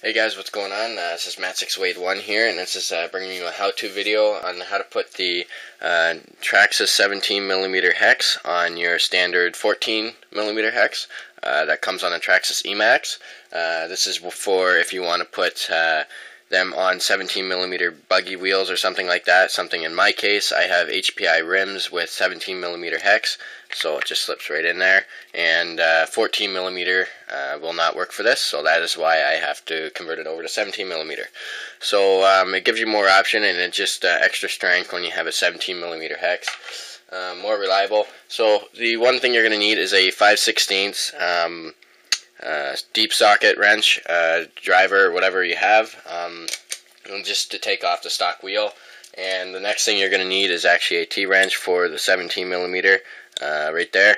Hey guys, what's going on? This is Matt6Wade1 here, and this is bringing you a how-to video on how to put the Hexes 17mm hex on your standard 14mm hex that comes on a Hexes e-maxx. This is for if you want to put them on 17mm buggy wheels or something like that. Something in my case, I have HPI rims with 17mm hex, so it just slips right in there, and 14mm will not work for this, so that is why I have to convert it over to 17mm. So it gives you more option, and it's just extra strength when you have a 17mm hex. More reliable. So the one thing you're going to need is a 5/16 deep socket wrench, driver, whatever you have, just to take off the stock wheel. And the next thing you're going to need is actually a T-wrench for the 17mm right there.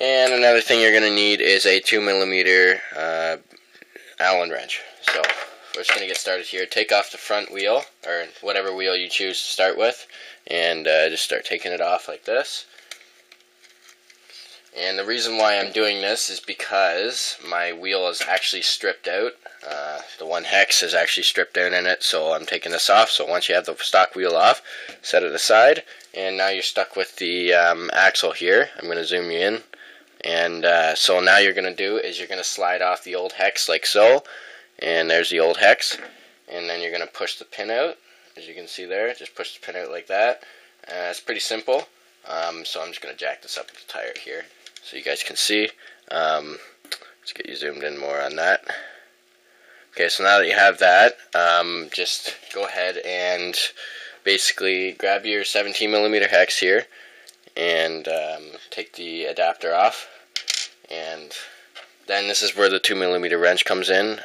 And another thing you're going to need is a 2mm Allen wrench. So we're just going to get started here. Take off the front wheel, or whatever wheel you choose to start with, and just start taking it off like this. And the reason why I'm doing this is because my wheel is actually stripped out. The one hex is actually stripped out in it, so I'm taking this off. So once you have the stock wheel off, set it aside, and now you're stuck with the axle here. I'm going to zoom you in. And so now you're going to do is you're going to slide off the old hex like so, and there's the old hex, and then you're going to push the pin out, as you can see there. Just push the pin out like that. It's pretty simple. So I'm just going to jack this up with the tire here, so you guys can see. Let's get you zoomed in more on that. Okay, so now that you have that, just go ahead and basically grab your 17mm hex here, and take the adapter off. And then this is where the 2mm wrench comes in.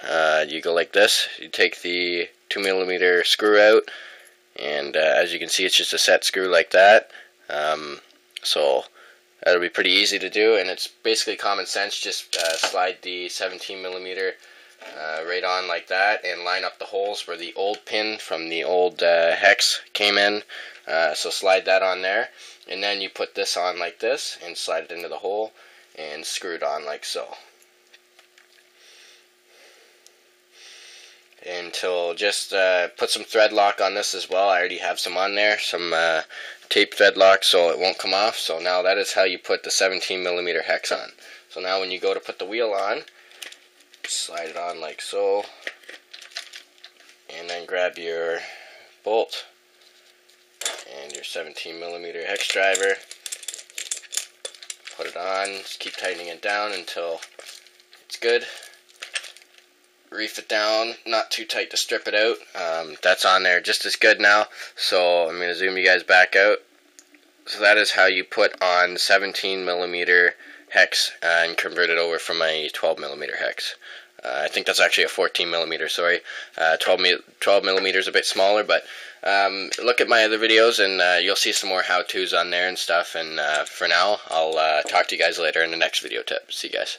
You go like this. You take the 2mm screw out, and as you can see, it's just a set screw like that. So that'll be pretty easy to do, and it's basically common sense. Just slide the 17mm right on like that, and line up the holes where the old pin from the old hex came in. So slide that on there, and then you put this on like this, and slide it into the hole, and screw it on like so. Until just put some thread lock on this as well. I already have some on there, some tape thread lock, so it won't come off. So now that is how you put the 17mm hex on. So now when you go to put the wheel on, slide it on like so, and then grab your bolt and your 17mm hex driver, put it on, just keep tightening it down until it's good. Reef it down, not too tight to strip it out. That's on there just as good now. So I'm going to zoom you guys back out. So that is how you put on 17mm hex and convert it over from a 12mm hex. I think that's actually a 14mm, sorry. 12mm is a bit smaller, but look at my other videos, and you'll see some more how-tos on there and stuff. And for now, I'll talk to you guys later in the next video tip. See you guys.